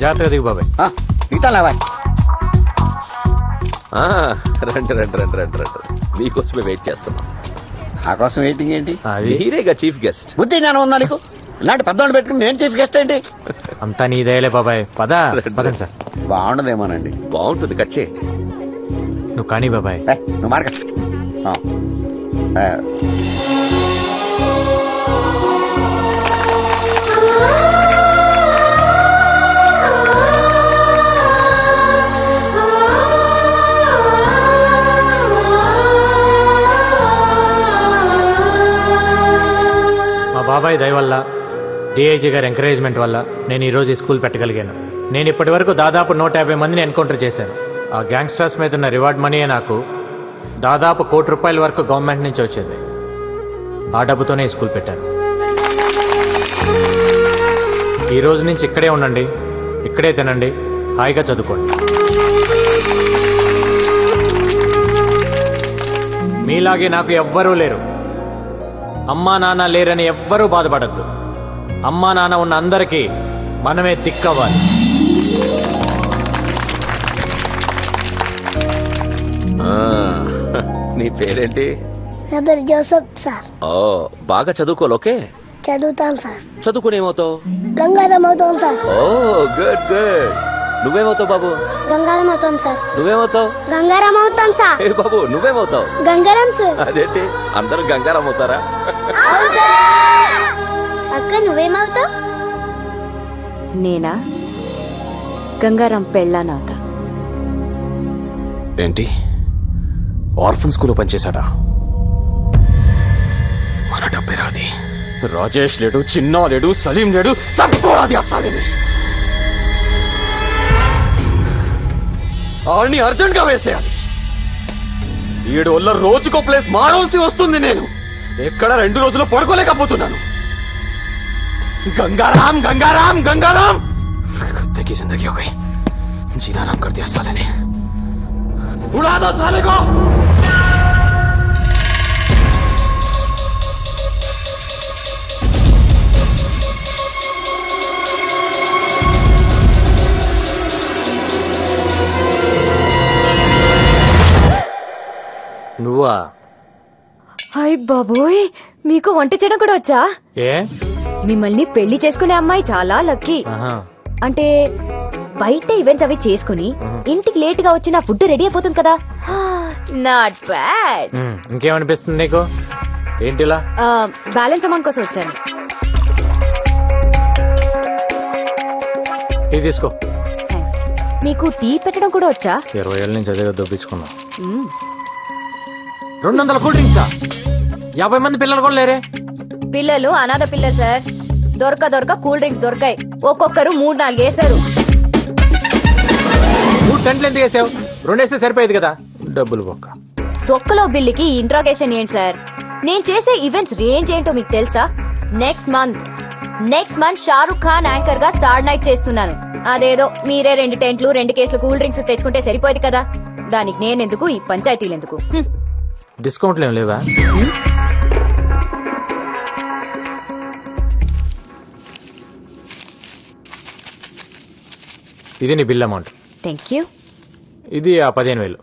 జాగ్రత్తగా దిగు బాబాయ్. దిగుతాను బాయ్. రండి రండి రండి రండి రండి, మీకోసమే వెయిట్ చేస్తున్నాం. నా కోసం వెయిటింగ్ ఏంటి? మీరేగా చీఫ్ గెస్ట్. బుద్ధి జ్ఞానం ఉందా నీకు? ఇలాంటి పెద్దవాళ్ళు పెట్టుకుని నేను చీఫ్ గెస్ట్ ఏంటి? అంతా నీదేలే బాబాయ్. పదండి సార్. బాగుండదేమోనండి. బాగుంటుంది, కట్ చేయి. నువ్వు కానీ బాబాయ్. నువ్వు మాడక. బాబాయ్ దయ వల్ల, డిఐజీ గారి ఎంకరేజ్మెంట్ వల్ల నేను ఈరోజు ఈ స్కూల్ పెట్టగలిగాను. నేను ఇప్పటి వరకు దాదాపు 150 మందిని ఎన్కౌంటర్ చేశాను. ఆ గ్యాంగ్స్టర్స్ మీద ఉన్న రివార్డ్ మనీయే నాకు దాదాపు ₹1 కోటి వరకు గవర్నమెంట్ నుంచి వచ్చేది. ఆ డబ్బుతోనే ఈ స్కూల్ పెట్టాను. ఈ రోజు నుంచి ఇక్కడే ఉండండి, ఇక్కడే తినండి, హాయిగా చదువుకోండి. మీలాగే నాకు ఎవ్వరూ లేరు. అమ్మా నాన్న లేరని ఎవ్వరూ బాధపడద్దు. అమ్మా నాన్న ఉన్న అందరికీ మనమే దిక్కవ్వాలి. నీ పేరేంటి? నా పేరు జోసఫ్ సార్. ఓ, బాగా చదువుకోవాలి. ఓకే, చదువుతాను సార్. చదువుకుని ఏమవుతావు? గంగారం అవుతాను సార్. ఓ గుడ్ గుడ్. నువ్వేమవుతావు బాబు? గంగారం అవుతాను సార్. నువ్వేమవుతావు? గంగారం అవుతాను సార్. ఏ బాబు, నువ్వేమవుతావు? గంగారం సార్. అదేంటి అందరూ గంగారం అవుతారా? అక్క నువ్వేమవుతావు? నేనా గంగారం పెళ్ళానవుతా. ఏంటి, ఆర్ఫన్ స్కూల్లో పనిచేశాడా? మన డబ్బే రాది. రాజేష్ లేడు, చిన్నా లేడు, సలీం లేడు, తప్పుకోరాది అసలేని. ఆడిని అర్జెంట్ గా వేసేయాలి. 7 వల్ల రోజుకో ప్లేస్ మారవలసి వస్తుంది. నేను ఎక్కడ 2 రోజులు పడుకోలేకపోతున్నాను. गंगाराम गंगाराम गंगाराम कुत्ते की जिंदगी हो गई. जीना आराम कर दिया साले ने. उड़ा दो साले को. నువ్వా? హాయ్ బాబోయ్, మీకు వంట చేయడం కూడా వచ్చా? ఏ, మిమ్మల్ని పెళ్లి చేసుకునే అమ్మాయి చాలా లక్కీ. అంటే బయట ఈవెంట్స్ అవి చేసుకుని ఇంటికి లేట్ గా వచ్చి నా ఫుడ్ రెడీ అయిపోతుంది కదా. Not bad. ఇంకేమనిపిస్తుంది నీకు? ఏంటిలా? బ్యాలెన్స్ అమౌంట్ కోసం వచ్చాను. ఇది తీసుకో. థాంక్స్. మీకు టీ పెట్టడం కూడా వచ్చా? 20 ఏళ్ళ నుంచి అదే దొబ్బించుకున్నా. 200 కూల్ డ్రింక్సా? 50 మంది పిల్లలు కూడా లేరే? పిల్లలు అనాథ పిల్లలు సార్. దొరక కూల్ డ్రింక్స్ దొరకాయి. ఒక్కొక్కరు 3-4 వేశారు. 3 టెంట్లు ఎందుకు వేసావు? 2 వేస్తే సరిపోయేది కదా. డబ్బులు బొక్క. తొక్కలో బిల్లుకి ఇంట్రాగేషన్ ఏంటి సార్? నేను చేసే ఈవెంట్స్ రేంజ్ ఏంటో మీకు తెలుసా? Next month Shahrukh Khan anchor గా స్టార్ నైట్ చేస్తున్నాను. అదేదో మీరే 2 టెంట్లు 2 కేసులు కూల్ డ్రింక్స్ తెచ్చుకుంటే సరిపోయేది కదా. దానికి నేనెందుకు, ఈ పంచాయతీలు ఎందుకు? డిస్కౌంట్లు ఏం లేవా? ఇది నీ బిల్ అమౌంట్. Thank you. ఇది ఆ 15,000.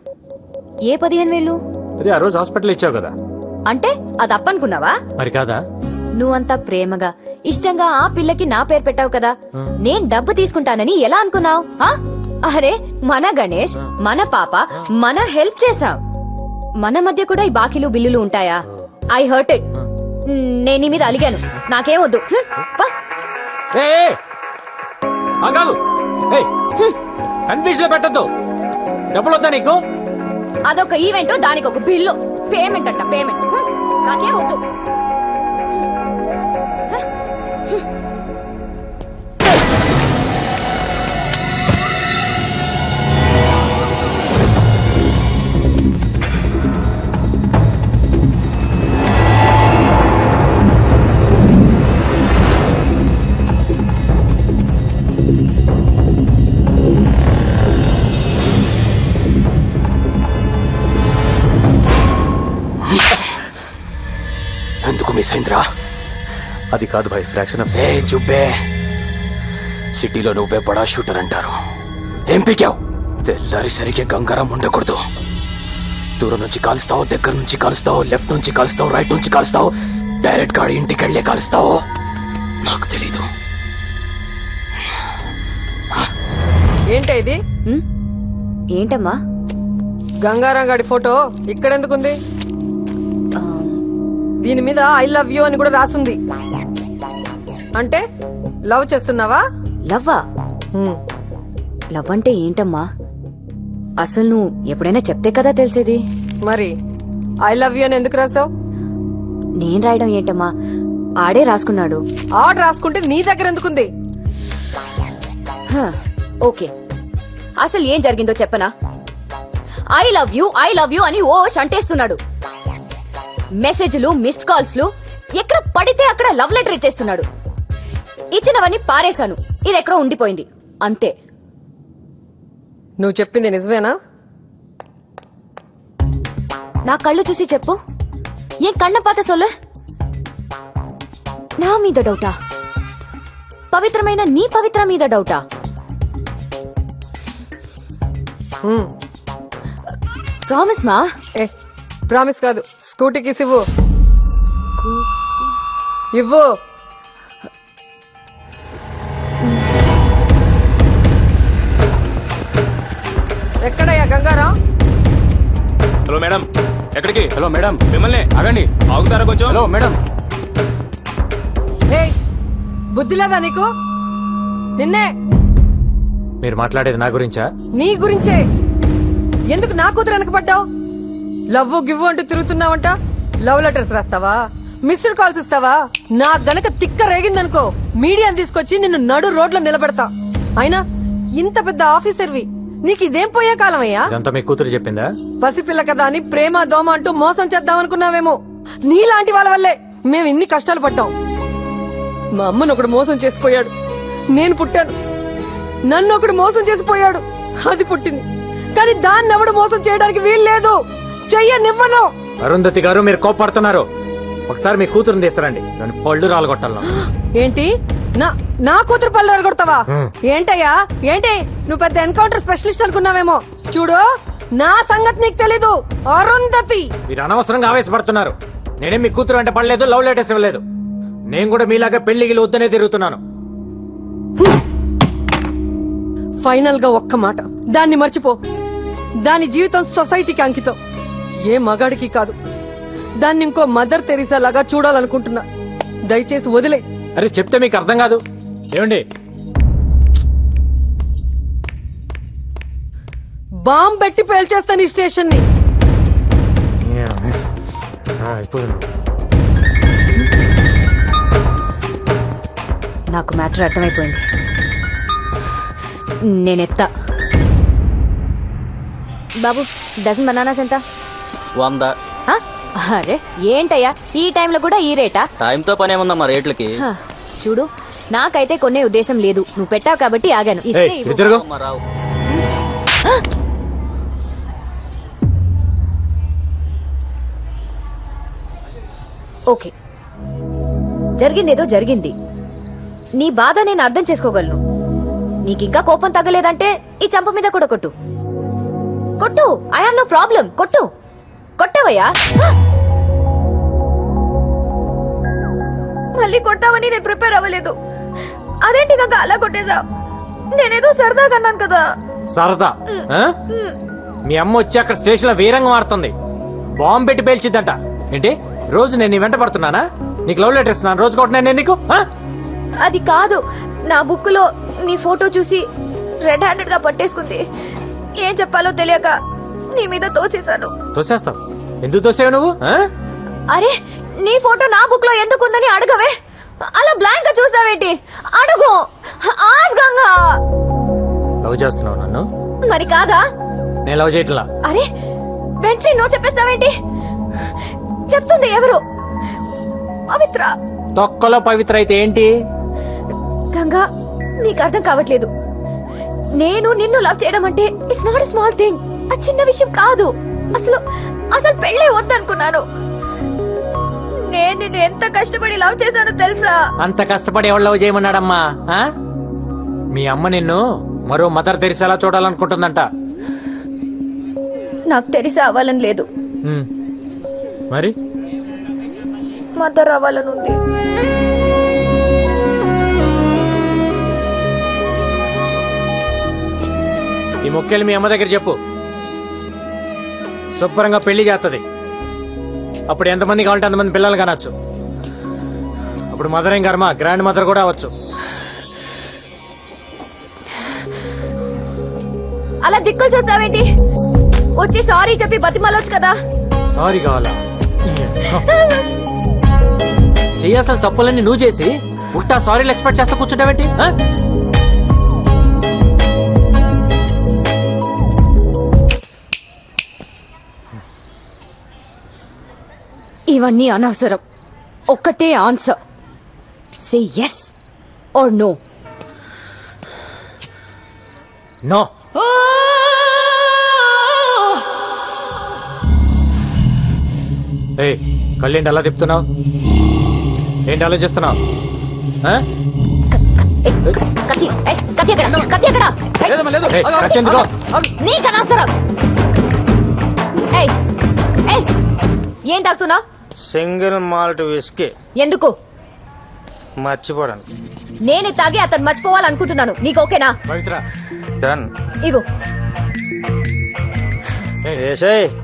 ఏ 15,000? అది ఆ రోజు హాస్పిటల్ ఇచ్చావు కదా. అంటే అది అప్పనుకున్నావా? మరి కాదా? నువ్వంతా ప్రేమగా ఇష్టంగా ఆ పిల్లకి నా పేరు పెట్టావు కదా. నేను డబ్బు తీసుకుంటానని ఎలా అనుకున్నావు? అరే మన గణేష్, మన పాప, మన హెల్ప్ చేసావు. మన మధ్య కూడా ఈ బాకీలు బిల్లులు ఉంటాయా? I hurt it. నేను నీ మీద అలిగాను. నాకేం వద్దు. కన్ఫ్యూజ్ లో పెట్టద్దు. డబ్బులు వద్దా నీకు? అదొక ఈవెంట్, దానికి ఒక బిల్లు. పేమెంట్ అంట పేమెంట్. నాకేం వద్దు. ఎందుకు మిస్ అయిందిరా? అది కాదు భాయ్, ఫ్రాక్షన్ ఆఫ్ చుబ్బే. సిటీలో నువ్వే బడా షూటర్ అంటారు. ఏం పీకావు? తెల్లారిసరికి గంగారం ఉండకూడదు. దూరం నుంచి కాలుస్తావు, దగ్గర నుంచి కాలుస్తావు, లెఫ్ట్ నుంచి కాలుస్తావు, రైట్ నుంచి కాలుస్తావు, డైరెక్ట్ గా ఇంటికి వెళ్లే కాలుస్తావు, నాకు తెలీదు. ఏంటి ఇది? ఏంటమ్మా? గంగారాం గారి ఫోటో ఇక్కడెందుకుంది? దీని మీద ఐ లవ్ యూ అని కూడా రాసుంది. అంటే లవ్ చేస్తున్నావా? లవ్వా? లవ్ అంటే ఏంటమ్మా? అసలు నువ్వు ఎప్పుడైనా చెప్తే కదా తెలిసేది. మరి ఐ లవ్ యూ అని ఎందుకు రాసావు? నేను రాయడం ఏంటమ్మా, ఆడే రాసుకున్నాడు. ఆర్డర్ రాసుకుంటే నీ దగ్గర ఎందుకుంది? ఓకే, అసలు ఏం జరిగిందో చెప్పనా? ఐ లవ్ యూ అని ఓ అంటేస్తున్నాడు. మెసేజ్లు, మిస్డ్ కాల్స్లు, ఎక్కడ పడితే అక్కడ లవ్ లెటర్ ఇచ్చేస్తున్నాడు. ఇచ్చినవన్నీ పారేశాను, ఇది ఎక్కడో ఉండిపోయింది అంతే. నువ్వు చెప్పింది నిజమేనా? నా కళ్ళు చూసి చెప్పు. ఏం కన్న పాత సొల్లు? నా మీద డౌటా? పవిత్రమైన నీ పవిత్ర మీద డౌటా? ప్రామిస్ మా? ప్రామిస్ కాదు, స్కూటీకి ఇవ్వు. ఇవ్వు. ఎక్కడయ్యా గంగారాం? హలో మేడం, ఎక్కడికి? హలో మేడం, మిమ్మల్ని ఆగండి. ఆగుతారా కొంచెం? Hello madam. ఏయ్, బుద్ధి లేదా నీకు? నిన్నే. మీరు మాట్లాడేది నా గురించా? నీ గురించే. ఎందుకు నా కూతురు వెనకపడ్డావు? లవ్ గివ్ అంటూ తిరుగుతున్నావంట. లవ్ లెటర్స్ రాస్తావా? మిస్డ్ కాల్స్ ఇస్తావా? నా గనక తిక్క రేగిందనుకో, మీడియాని తీసుకొచ్చి నిన్ను నడు రోడ్లో నిలబెడతా. అయినా ఇంత పెద్ద ఆఫీసర్వి, నీకు ఇదేం పోయే కాలమయ్యా? ఇదంతా మీ కూతురు చెప్పిందా? పసిపిల్ల కదా అని ప్రేమ దోమ అంటూ మోసం చేద్దామనుకున్నావేమో. నీలాంటి వాళ్ళ వల్లే మేము ఇన్ని కష్టాలు పడ్డాం. మా అమ్మను ఒకడు మోసం చేసిపోయాడు, నేను పుట్టాను. నన్ను ఒకడు మోసం చేసిపోయాడు, అది పుట్టింది. కానీ దాన్ని ఎవడు మోసం చేయడానికి వీల్లేదు. చెయ్యనివ్వను. అరుంధతి గారు, మీరు కోపడుతున్నారు. ఒకసారి మీ కూతురుని తీస్తారండి, దాని పళ్ళు రాలగొట్టాలను. ఏంటి? నా కూతురు పళ్ళు రాలగొడతావా? ఏంటయ్యా ఏంటి? నువ్వు పెద్ద ఎన్కౌంటర్ స్పెషలిస్ట్ అనుకున్నావేమో. చూడు, నా సంగతి నీకు తెలీదు. అరుంధతి, మీరు అనవసరంగా ఆవేశపడుతున్నారు. నేనేం మీ కూతురు అంటే పడలేదు, లవ్ లెటర్స్ ఇవ్వలేదు. నేను కూడా మీలాగా పెళ్లికి వద్దనే తిరుగుతున్నాను. ఫైనల్ గా ఒక్క మాట, దాన్ని మర్చిపో. దాని జీవితం సొసైటీకి అంకితం, ఏ మగాడికి కాదు. దాన్ని ఇంకో మదర్ తెరీసా లాగా చూడాలనుకుంటున్నా. దయచేసి వదిలే. అరే చెప్తే మీకు అర్థం కాదు. ఏమండి, బాంబ్ పెట్టి పేల్చేస్తాను ఈ స్టేషన్ ని. నాకు మ్యాటర్ అర్థమైపోయింది. నేనెత్తా. బాబు, డజన్ బనానాస్ ఎంత? 100. అరే ఏంటయ్యా, ఈ టైంలో కూడా ఈ రేటా? టైంతో పని ఏముందమ్మా రేట్లకి? చూడు, నాకైతే కొనే ఉద్దేశం లేదు. నువ్వు పెట్టావు కాబట్టి ఆగాను. ఇస్తే ఇవ్వు. తిరుగు. రావు. ఓకే, జరిగిందేదో జరిగింది. నీ బాధ నేను అర్థం చేసుకోగలను. నీకింకా కోపం తగ్గలేదంటే ఈ చంప మీద కూడా కొట్టు. కొట్టు, ఐ హావ్ నో ప్రాబ్లం. కొట్టు. కొట్టవయ్యా. మళ్ళీ కొట్టావని నేను ప్రిపేర్ అవ్వలేదు. అదేంటి కనుక అలా కొట్టేశావు? నేనేదో సరదాగా అన్నాను కదా. సరదా? మీ అమ్మ వచ్చి అక్కడ స్టేషన్ లో వీరంగం ఆడుతుంది. బాంబు పెట్టి పేల్చిద్దంట. ఏంటి, రోజు నేను నీ వెంట పడుతున్నానా? నీకు లవ్ లెటర్ ఇస్తున్నాను, రోజు కొట్టినా నేను నీకు? అది కాదు, నా బుక్ లో నీ ఫోటో చూసి రెడ్ హ్యాండెడ్ గా పట్టేసుకుంది. ఏం చెప్పాలో తెలియక నీ మీద తోసేశాను. తోసేస్తావు? ఎందుకు తోసేవు నువ్వు? అరే, నీ ఫోటో నా బుక్ లో ఎందుకుందని అడగవే. అలా బ్లాంక్ గా చూస్తావేంటి? అడుగు. ఆస్గంగా లవ్ చేస్తున్నావు నన్ను? మరి కాదా? నేను లవ్ చేయట్లా. అరే, వెంటనే నో చెప్పేస్తావేంటి? చెప్తుంది ఎవరు? పవిత్ర. తొక్కలో పవిత్ర అయితే ఏంటి? గంగా, నీకు అర్థం కావట్లేదు. నేను నిన్ను లవ్ చేయడం అంటే it's not a small thing. ఆ చిన్న విషయం కాదు. అసలు అసలు పెళ్ళే వద్దనుకున్నాను. నేను నిన్ను ఎంత కష్టపడి లవ్ చేశానో తెలుసా? అంత కష్టపడి ఎవరు లవ్ చేయమన్నాడమ్మా? మీ అమ్మ నిన్ను మరో మదర్ తెరిసేలా చూడాలనుకుంటుందంట. నాకు తెలిసి అవ్వాలని లేదు, మరి మదర్ అవ్వాలని ఉంది. ఈ మొక్కేలు మీ అమ్మ దగ్గర చెప్పు, శుభ్రంగా పెళ్లి చేస్తుంది. అప్పుడు ఎంతమంది కావాలంటే అంతమంది పిల్లలు కనొచ్చు. అప్పుడు మదర్ ఏం కర్మ, గ్రాండ్ మదర్ కూడా అవ్వచ్చు. అలా దిక్కులు చూస్తావేంటి? వచ్చి సారీ చెప్పి బతిమాలొచ్చు కదా. సారీ కావాలా? చేయాల్సిన తప్పులన్నీ నువ్వు చేసి ఉట్టా సారీలు ఎక్స్పెక్ట్ చేస్తా కూర్చుంటావేంటి? ఇవన్నీ అనవసరం. ఒక్కటే answer, say yes or no. No. ఏయ్, కళ్ళేంటి అలా తిప్పుతున్నావు? ఏంటి ఆలోచిస్తున్నావు? నీకనవసరం. ఏం తాగుతున్నావు? Single malt whisky. ఎందుకు? మర్చిపోవడానికి. నేనే తాగి అతను మర్చిపోవాలనుకుంటున్నాను. నీకు ఓకేనా? డన్. ఇవ్వు.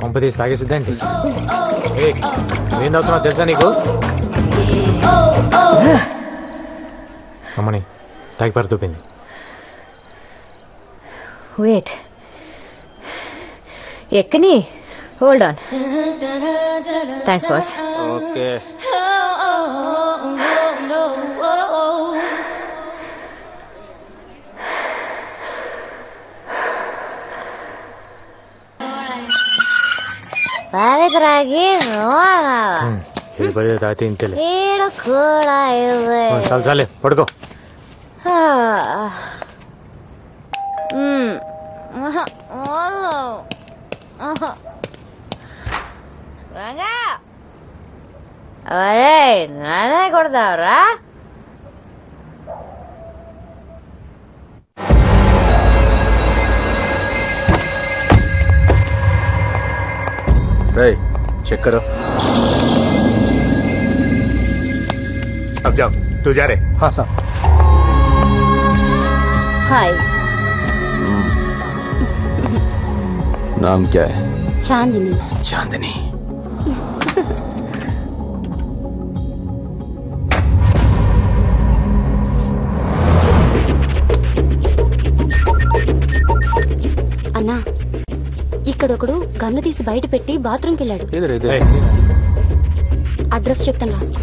కొంపతీసి తాగేసిద్దండి. ఏం తాగుతున్నావు తెలుసా నీకు? అమ్మని తాగి పడుతుంది. వెయిట్, ఎక్కని. Hold on. Thanks boss. Okay. తాగితే ఇంతలే. చాలే పడుకో. నానే కొడతావరా? चेक करो. अब जाओ, तू जा रहे? हाँ साहब. हाय. नाम क्या है? चांदनी. चांदनी. అన్నా, ఇక్కడొకడు గన్ను తీసి బయట పెట్టి బాత్రూమ్కి వెళ్ళాడు. అడ్రస్ చెప్తాను, రాసుకో.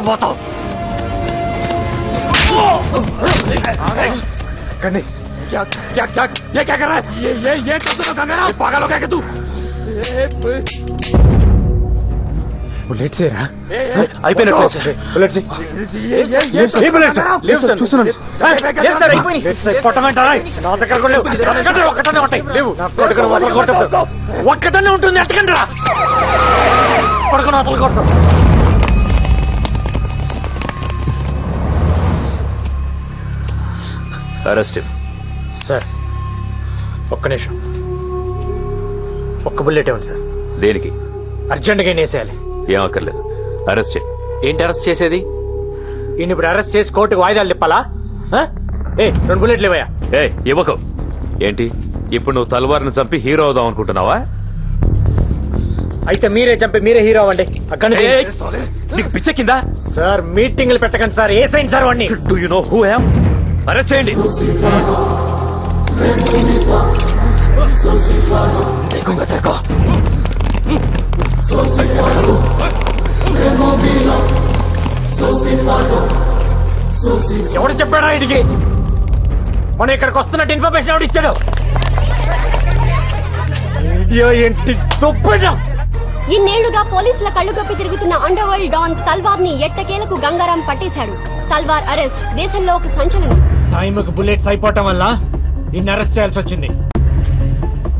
बताओ. क्या क्या क्या ये क्या कर रहा है? ये कर दो गंगाराम. पागल हो गया क्या तू? बुलेट से रहा అయిపోయినట్లే సార్. బుల్లెట్ ఏ బుల్లెట్ సార్? లేవు సార్, చూస్తున్నాను. లేవు సార్, అయిపోయినాయి. కొట్టమంటారా? నా దగ్గర కూడా లేవు. ఒక్కటనే ఉంటాయి. లేవు. ఒక్కటనే ఉంటుంది. ఎట్టకండి రా పడుకుని అతలు కొడతాం. అరెస్ట్. సార్ ఒక్క నిమిషం, ఒక్క బుల్లెట్ ఇవ్వండి సార్. దేనికి? అర్జెంట్గా వేసేయాలి. ఏం అక్కర్లేదు, అరెస్ట్ చేయి. ఏంటి అరెస్ట్ చేసేది? ఈయన ఇప్పుడు అరెస్ట్ చేసి కోర్టుకు వాయిదాలు తిప్పాలా? 2 బుల్లెట్లు ఇవ్వయా. ఇవ్వకు. ఏంటి ఇప్పుడు నువ్వు తల్వార్ను చంపి హీరో అవుదాం అనుకుంటున్నావా? అయితే మీరే చంపి మీరే హీరో అవ్వండి అక్కడ నీకు పిచ్చెక్కిందా? సార్ మీటింగ్లు పెట్టకండి సార్. ఏ సైన్ సార్ వాడిని? Do you know who I am? Arrest చేయండి. ఎవడు చెప్పాడా ఇదికి? మనం ఇక్కడికి వస్తున్నట్టు ఇన్ఫర్మేషన్ ఎవడు ఇచ్చాడు? ఏంటి ఇన్నేళ్లుగా పోలీసుల కళ్ళు కప్పి తిరుగుతున్న అండర్ వరల్డ్ డాన్ తల్వార్ ని ఎట్టకేలకు గంగారాం పట్టేశాడు. తల్వార్ అరెస్ట్ దేశంలో ఒక సంచలనం. టైంకి బుల్లెట్స్ అయిపోవటం వల్ల నిన్ను అరెస్ట్ చేయాల్సి వచ్చింది.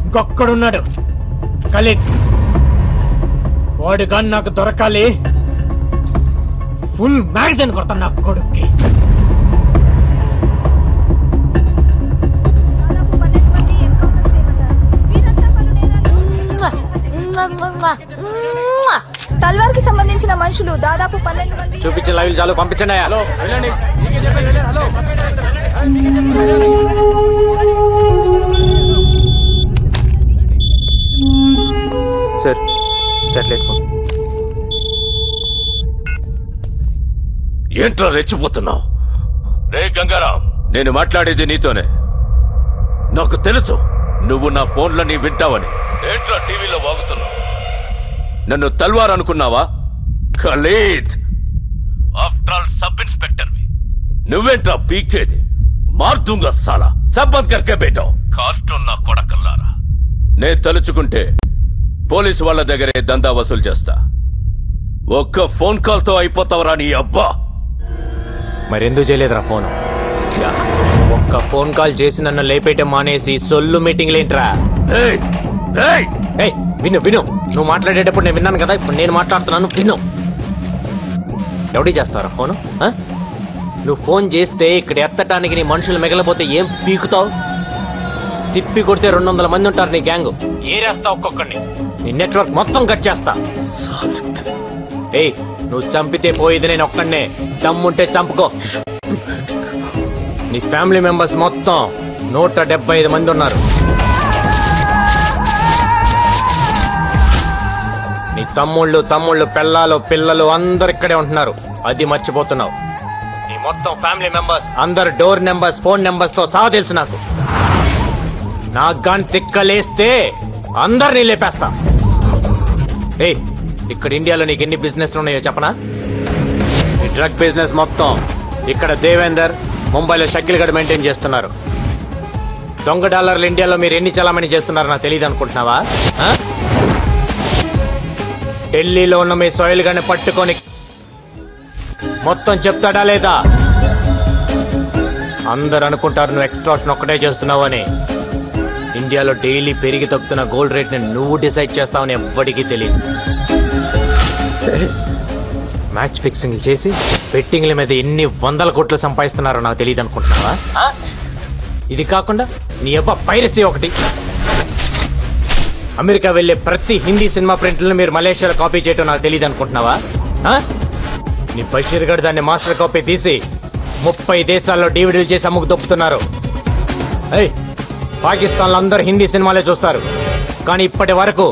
ఇంకొక్కడున్నాడు ఖలీద్. వాడు కానీ నాకు దొరకాలి. ఫుల్ మ్యాగజైన్ కొడతాను నా కొడుక్కి. తల్వార్ కి సంబంధించిన మనుషులు దాదాపు 12 మంది. చూపించే లైవ్ చాలు, పంపించండి. Hello sir satellite phone. ఏంట్రా రెచ్చిపోతున్నావు? రే గంగారాం, నేను మాట్లాడేది నీతోనే. నాకు తెలుసు నువ్వు నా ఫోన్లని వింటావని. ఏంట్రా టీవీలో వాగుతున్నావు? నన్ను తల్వార్ అనుకున్నావా? Khalid, after all sub inspector. నువ్వేంట్రా పీకేది? మార్దుంగా సాలా సబ్బంద్ కర్కే బేటో. కార్టూన్ నా కొడకల్లారా. నేను తలుచుకుంటే పోలీసు వాళ్ళ దగ్గరే దందా వసూలు చేస్తా. ఒక్క ఫోన్ కాల్ తో అయిపోతావరా నీ అబ్బా. మరెందుకు చేయలేదురా ఫోన్? ఒక్క ఫోన్ కాల్ చేసి నన్ను లేపేయటం మానేసి సొల్లు మీటింగ్ లేంట్రా. విను విను, నువ్వు మాట్లాడేటప్పుడు నేను విన్నాను కదా, ఇప్పుడు నేను మాట్లాడుతున్నాను విను. ఎవడి చేస్తారా ఫోను? నువ్వు ఫోన్ చేస్తే ఇక్కడ ఎత్తటానికి నీ మనుషులు మిగలపోతే ఏం పీకుతావు? తిప్పి కొడితే 200 మంది ఉంటారు నీ గ్యాంగ్. ఏరేస్తా ఒక్కొక్కడిని. నీ నెట్వర్క్ మొత్తం కట్ చేస్తా. నువ్వు చంపితే పోయేది నేను ఒక్కడనే. దమ్ముంటే చంపుకో. నీ ఫ్యామిలీ మెంబర్స్ మొత్తం 175 మంది ఉన్నారు. నీ తమ్ముళ్ళు పెళ్ళాలు పిల్లలు అందరు ఇక్కడే ఉంటున్నారు. అది మర్చిపోతున్నావు. నీ మొత్తం ఫ్యామిలీ మెంబర్స్ అందరు డోర్ నెంబర్స్ ఫోన్ నెంబర్స్ తో సహా తెలుసు నాకు. నాకు గాని తిక్కలేస్తే అందరినీ లేపేస్తా. ఇక్కడ ఇండియాలో నీకు ఎన్ని బిజినెస్ ఉన్నాయో చెప్పనా? ఈ డ్రగ్ బిజినెస్ మొత్తం ఇక్కడ దేవేందర్, ముంబైలో షకిల్ గడ్ మెయింటైన్ చేస్తున్నారు. దొంగ డాలర్లు ఇండియాలో మీరు ఎన్ని చలామణి చేస్తున్నారో నాకు తెలియదు అనుకుంటున్నావా? ఢిల్లీలో ఉన్న మీ సోయిల్ గాని పట్టుకొని మొత్తం చెప్తాడా లేదా? అందరు అనుకుంటారు నువ్వు ఎక్స్ట్రాక్షన్ ఒక్కటే చేస్తున్నావు అని. ఇండియాలో డైలీ పెరిగి తగ్గుతున్న గోల్డ్ రేట్ ని నువ్వు డిసైడ్ చేస్తావని ఎవ్వడికి తెలియదు. మ్యాచ్ ఫిక్సింగ్ చేసి బెట్టింగ్ల మీద ఎన్ని 100 కోట్లు సంపాదిస్తున్నారో నాకు తెలియదు అనుకుంటున్నావా? ఇది కాకుండా నీ అబ్బా పైరసీ ఒకటి. అమెరికా వెళ్లే ప్రతి హిందీ సినిమా ప్రింట్లను మీరు మలేషియాలో కాపీ చేయటం నాకు తెలియదు అనుకుంటున్నావా? నీ బషీర్ గడ్ దాన్ని మాస్టర్ కాపీ తీసి 30 దేశాల్లో డివిడీలు చేసి అమ్ముకు దొప్పుతున్నారు. పాకిస్తాన్ లో అందరూ హిందీ సినిమాలే చూస్తారు, కానీ ఇప్పటి వరకు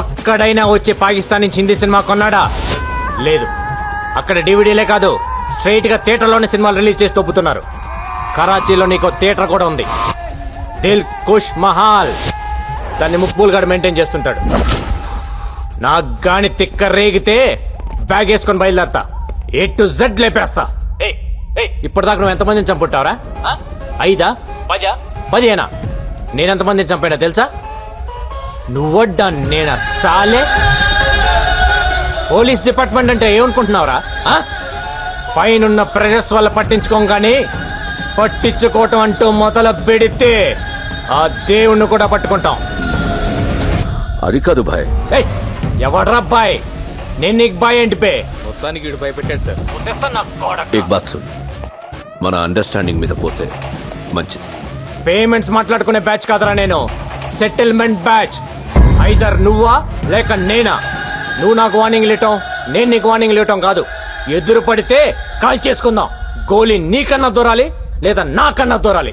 ఒక్కడైనా వచ్చి పాకిస్తాన్ నుంచి హిందీ సినిమా కొన్నాడా? లేదు. అక్కడ డివిడీలే కాదు, స్ట్రైట్ గా థియేటర్లోనే సినిమాలు రిలీజ్ చేసి దొప్పుతున్నారు. కరాచీలో నీకు థియేటర్ కూడా ఉంది, దిల్ కుష్ మహాల్. దాన్ని ముక్బూల్ గారు మెయింటైన్ చేస్తుంటాడు. నాకు గాని తిక్క రేగితే బ్యాగ్ వేసుకొని బయలుదేరతా. A to Z లేపేస్తా. ఇప్పటిదాకా నువ్వు ఎంతమందిని చంపుంటావరా? 5, 10, 10 నేనెంతమందిని చంపానో తెలుసా? నువ్వడ్డా నేనా సాలే? పోలీస్ డిపార్ట్మెంట్ అంటే ఏమనుకుంటున్నావురా? పైనున్న ప్రెషర్స్ వల్ల పట్టించుకోగానే పట్టించుకోవటం అంటూ మొదలు పెడితే ఆ దేవుణ్ణి కూడా పట్టుకుంటాం. అది కాదు బాయ్. ఎవడ్రా బాయ్? నేను నీకు బాయ్ ఏంటి పే? మొత్తానికి వీడు భయపెట్టాడు సార్. एक बात सुन, మన అండర్స్టాండింగ్ మీద పోతే మంచిది. పేమెంట్స్ మాట్లాడుకునే బ్యాచ్ కాదరా నేను, సెటిల్మెంట్ బ్యాచ్. ఐదర్ నువ్వా లేక నేనా. నువ్వు నాకు వార్నింగ్ ఇవ్వటం, నేను నీకు వార్నింగ్ ఇవ్వటం కాదు. ఎదురు పడితే కాల్ చేసుకుందాం. గోలీ నీకన్నా దూరాలి లేదా నాకన్నా దూరాలి.